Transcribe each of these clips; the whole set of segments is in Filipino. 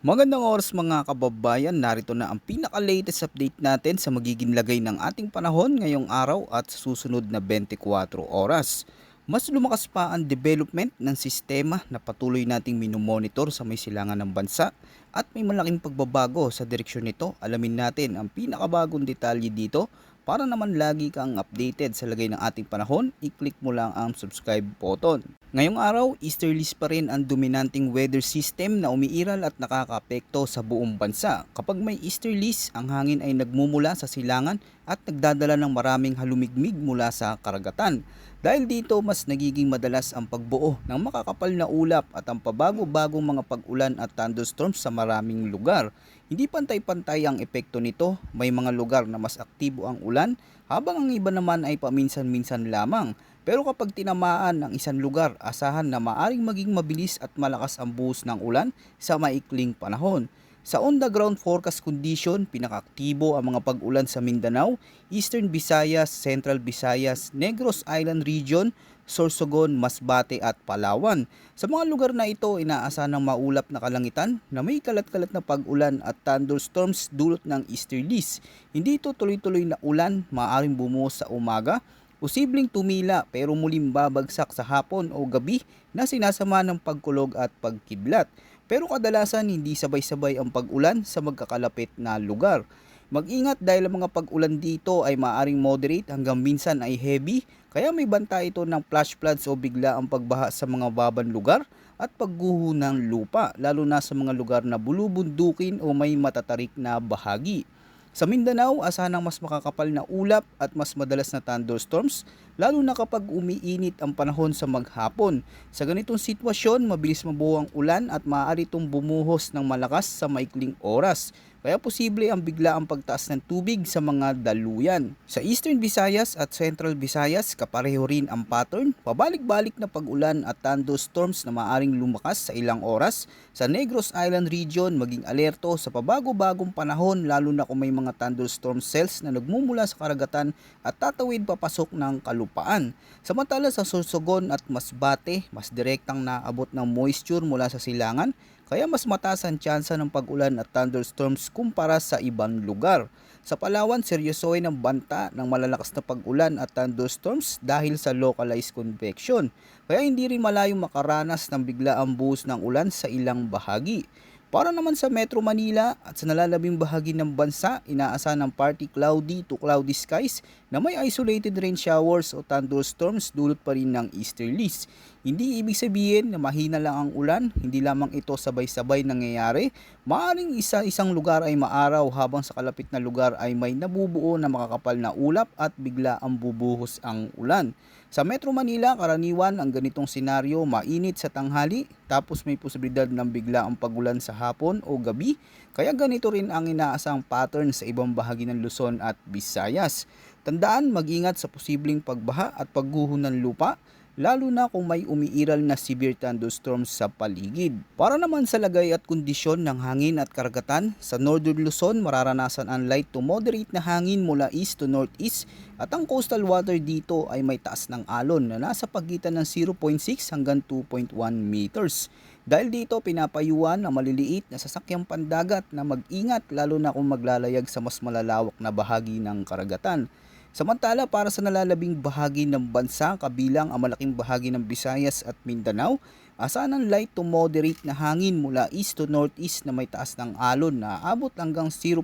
Magandang oras mga kababayan, narito na ang pinaka-latest update natin sa magiging lagay ng ating panahon ngayong araw at sa susunod na 24 oras. Mas lumakas pa ang development ng sistema na patuloy nating minomonitor sa may silangan ng bansa at may malaking pagbabago sa direksyon nito. Alamin natin ang pinakabagong detalye dito para naman lagi kang updated sa lagay ng ating panahon. I-click mo lang ang subscribe button. Ngayong araw, easterlies pa rin ang dominanting weather system na umiiral at nakakaapekto sa buong bansa. Kapag may easterlies, ang hangin ay nagmumula sa silangan at nagdadala ng maraming halumigmig mula sa karagatan. Dahil dito, mas nagiging madalas ang pagbuo ng makakapal na ulap at ang pabago-bagong mga pag-ulan at thunderstorms sa maraming lugar. Hindi pantay-pantay ang epekto nito, may mga lugar na mas aktibo ang ulan habang ang iba naman ay paminsan-minsan lamang. Pero kapag tinamaan ng isang lugar, asahan na maaring maging mabilis at malakas ang buhos ng ulan sa maikling panahon. Sa on-the-ground forecast condition, pinakaaktibo ang mga pag-ulan sa Mindanao, Eastern Visayas, Central Visayas, Negros Island Region, Sorsogon, Masbate at Palawan. Sa mga lugar na ito, inaasahan ng maulap na kalangitan na may kalat-kalat na pag-ulan at thunderstorms dulot ng easterlies. Hindi ito tuloy-tuloy na ulan, maaaring bumuhos sa umaga, posibleng tumila pero muling babagsak sa hapon o gabi na sinasama ng pagkulog at pagkidlat. Pero kadalasan hindi sabay-sabay ang pag-ulan sa magkakalapit na lugar. Mag-ingat dahil ang mga pag-ulan dito ay maaaring moderate hanggang minsan ay heavy, kaya may banta ito ng flash floods o bigla ang pagbaha sa mga baban lugar at pagguho ng lupa, lalo na sa mga lugar na bulubundukin o may matatarik na bahagi. Sa Mindanao, asahan ang mas makakapal na ulap at mas madalas na thunderstorms, lalo na kapag umiinit ang panahon sa maghapon. Sa ganitong sitwasyon, mabilis mabuo ang ulan at maaari itong bumuhos ng malakas sa maikling oras. Kaya posible ang bigla ang pagtaas ng tubig sa mga daluyan. Sa Eastern Visayas at Central Visayas, kapareho rin ang pattern, pabalik-balik na pag-ulan at thunderstorms na maaring lumakas sa ilang oras. Sa Negros Island Region, maging alerto sa pabago-bagong panahon lalo na kung may mga thunderstorm cells na nagmumula sa karagatan at tatawid papasok ng kalupaan. Samantala sa Sorsogon at Masbate, mas direktang naabot ng moisture mula sa silangan, kaya mas mataas ang tsansa ng pag-ulan at thunderstorms kumpara sa ibang lugar. Sa Palawan, seryosohin ang banta ng malalakas na pag-ulan at thunderstorms dahil sa localized convection. Kaya hindi rin malayong makaranas ng biglaang buhos ng ulan sa ilang bahagi. Para naman sa Metro Manila at sa nalalabing bahagi ng bansa, inaasahan ng partly cloudy to cloudy skies na may isolated rain showers o thunderstorms dulot pa rin ng easterlies. Hindi ibig sabihin na mahina lang ang ulan, hindi lamang ito sabay-sabay nangyayari. Maaaring isa-isang lugar ay maaraw habang sa kalapit na lugar ay may nabubuo na makakapal na ulap at bigla ang bubuhos ang ulan. Sa Metro Manila, karaniwan ang ganitong senaryo, mainit sa tanghali, tapos may posibilidad ng bigla ang pagulan sa hapon o gabi, kaya ganito rin ang inaasang pattern sa ibang bahagi ng Luzon at Visayas. Tandaan, mag-ingat sa posibleng pagbaha at pagguho ng lupa, lalo na kung may umiiral na severe thunderstorms sa paligid. Para naman sa lagay at kondisyon ng hangin at karagatan, sa Northern Luzon mararanasan ang light to moderate na hangin mula east to northeast at ang coastal water dito ay may taas ng alon na nasa pagitan ng 0.6 hanggang 2.1 meters. Dahil dito pinapayuhan ang maliliit na sasakyang pandagat na mag-ingat lalo na kung maglalayag sa mas malalawak na bahagi ng karagatan. Samantala para sa nalalabing bahagi ng bansa kabilang ang malaking bahagi ng Visayas at Mindanao, asahan ng light to moderate na hangin mula east to northeast na may taas ng alon na abot hanggang 0.6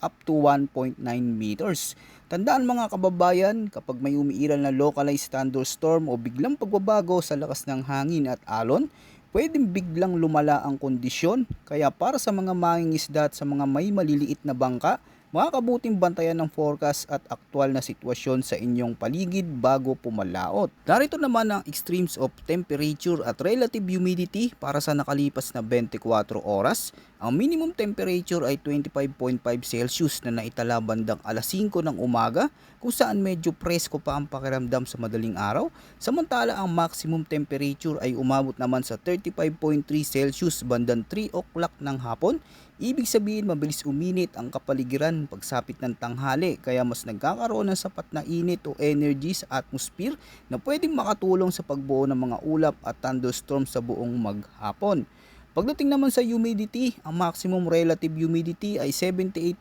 up to 1.9 meters. Tandaan mga kababayan, kapag may umiiral na localized thunderstorm o biglang pagbabago sa lakas ng hangin at alon, pwedeng biglang lumala ang kondisyon. Kaya para sa mga mangingisda at sa mga may maliliit na bangka, makakabuting bantayan ng forecast at aktwal na sitwasyon sa inyong paligid bago pumalaot. Narito naman ang extremes of temperature at relative humidity para sa nakalipas na 24 oras. Ang minimum temperature ay 25.5 Celsius na naitala bandang alas 5 ng umaga, kung saan medyo presko pa ang pakiramdam sa madaling araw. Samantala ang maximum temperature ay umabot naman sa 35.3 Celsius bandang 3 o'clock ng hapon. Ibig sabihin mabilis uminit ang kapaligiran pagsapit ng tanghali, kaya mas nagkakaroon ng sapat na init o energy sa atmosphere na pwedeng makatulong sa pagbuo ng mga ulap at thunderstorm sa buong maghapon. Pagdating naman sa humidity, ang maximum relative humidity ay 78%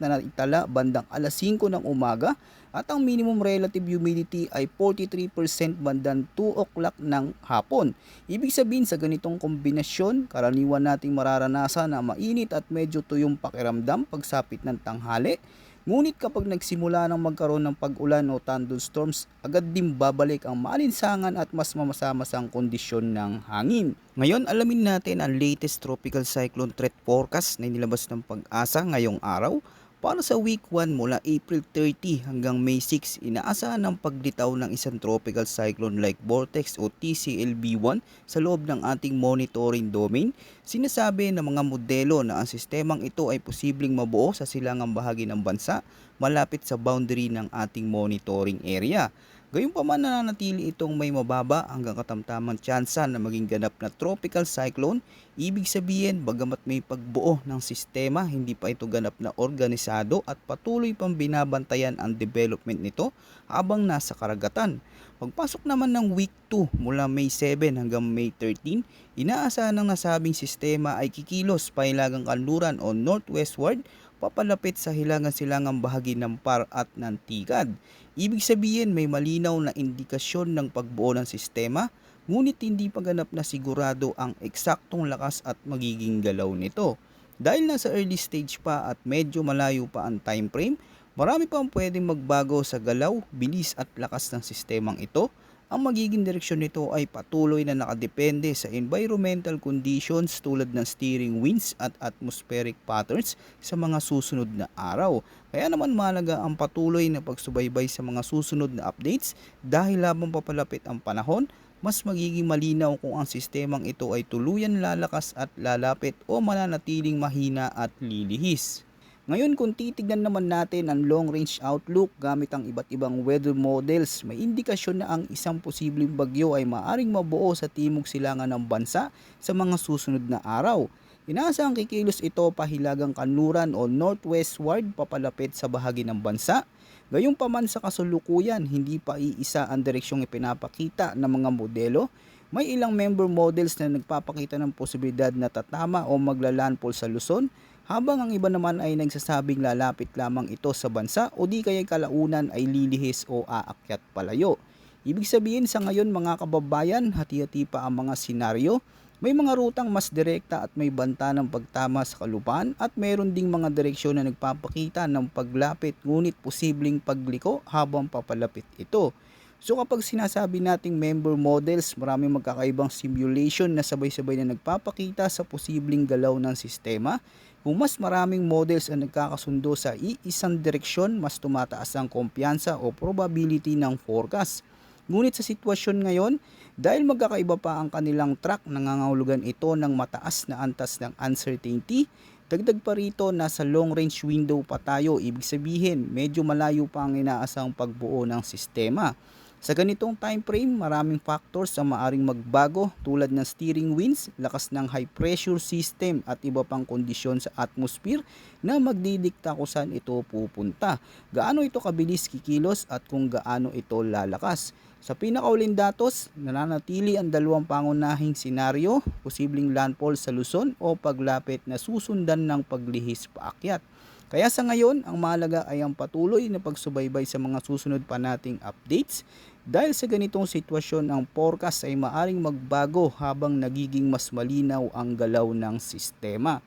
na naitala bandang alas 5 ng umaga at ang minimum relative humidity ay 43% bandang 2 o'clock ng hapon. Ibig sabihin sa ganitong kombinasyon, karaniwan nating mararanasan na mainit at medyo tuyong pakiramdam pagsapit ng tanghali. Ngunit kapag nagsimula ng magkaroon ng pag-ulan o thunderstorms, agad din babalik ang maalinsangan at mas mamasamasang kondisyon ng hangin. Ngayon, alamin natin ang latest tropical cyclone threat forecast na inilabas ng Pag-asa ngayong araw. Para sa week 1 mula April 30 hanggang May 6, inaasahan ng paglitaw ng isang tropical cyclone like vortex o TCLB1 sa loob ng ating monitoring domain. Sinasabi ng mga modelo na ang sistemang ito ay posibleng mabuo sa silangang bahagi ng bansa malapit sa boundary ng ating monitoring area. Gayunpaman nananatili itong may mababa hanggang katamtamang tsansa na maging ganap na tropical cyclone. Ibig sabihin, bagamat may pagbuo ng sistema, hindi pa ito ganap na organisado at patuloy pang binabantayan ang development nito habang nasa karagatan. Pagpasok naman ng week 2 mula May 7 hanggang May 13, inaasahan ng nasabing sistema ay kikilos pa hilagang kanluran o northwestward papalapit sa hilangan-silangang bahagi ng Par at ng Tigad. Ibig sabihin may malinaw na indikasyon ng pagbuo ng sistema, ngunit hindi pa ganap na sigurado ang eksaktong lakas at magiging galaw nito. Dahil nasa early stage pa at medyo malayo pa ang time frame, marami pa ang pwedeng magbago sa galaw, bilis at lakas ng sistemang ito. Ang magiging direksyon nito ay patuloy na nakadepende sa environmental conditions tulad ng steering winds at atmospheric patterns sa mga susunod na araw. Kaya naman mahalaga ang patuloy na pagsubaybay sa mga susunod na updates dahil habang papalapit ang panahon, mas magiging malinaw kung ang sistemang ito ay tuluyan lalakas at lalapit o mananatiling mahina at lilihis. Ngayon kung titignan naman natin ang long range outlook gamit ang iba't ibang weather models, may indikasyon na ang isang posibleng bagyo ay maaring mabuo sa timog silangan ng bansa sa mga susunod na araw. Inaasahang kikilos ito pahilagang kanluran o northwestward papalapit sa bahagi ng bansa. Gayunpaman sa kasulukuyan, hindi pa iisa ang direksyong ipinapakita ng mga modelo. May ilang member models na nagpapakita ng posibilidad na tatama o maglalandfall sa Luzon, habang ang iba naman ay nagsasabing lalapit lamang ito sa bansa o di kaya kalaunan ay lilihis o aakyat palayo. Ibig sabihin sa ngayon mga kababayan, hati-hati pa ang mga senaryo. May mga rutang mas direkta at may banta ng pagtama sa kalupaan at mayroon ding mga direksyon na nagpapakita ng paglapit ngunit posibleng pagliko habang papalapit ito. So kapag sinasabi nating member models, maraming magkakaibang simulation na sabay-sabay na nagpapakita sa posibleng galaw ng sistema. Kung mas maraming models ang nagkakasundo sa iisang direksyon, mas tumataas ang kumpiyansa o probability ng forecast. Ngunit sa sitwasyon ngayon, dahil magkakaiba pa ang kanilang track, nangangahulugan ito ng mataas na antas ng uncertainty. Dagdag pa rito, nasa long range window pa tayo, ibig sabihin medyo malayo pa ang inaasang pagbuo ng sistema. Sa ganitong time frame, maraming factors ang maaring magbago tulad ng steering winds, lakas ng high pressure system at iba pang kondisyon sa atmosphere na magdidikta kung saan ito pupunta, gaano ito kabilis kikilos at kung gaano ito lalakas. Sa pinakauling datos, nananatili ang dalawang pangunahing senaryo, posibleng landfall sa Luzon o paglapit na susundan ng paglihis paakyat. Kaya sa ngayon, ang mahalaga ay ang patuloy na pagsubaybay sa mga susunod pa nating updates. Dahil sa ganitong sitwasyon, ang forecast ay maaring magbago habang nagiging mas malinaw ang galaw ng sistema.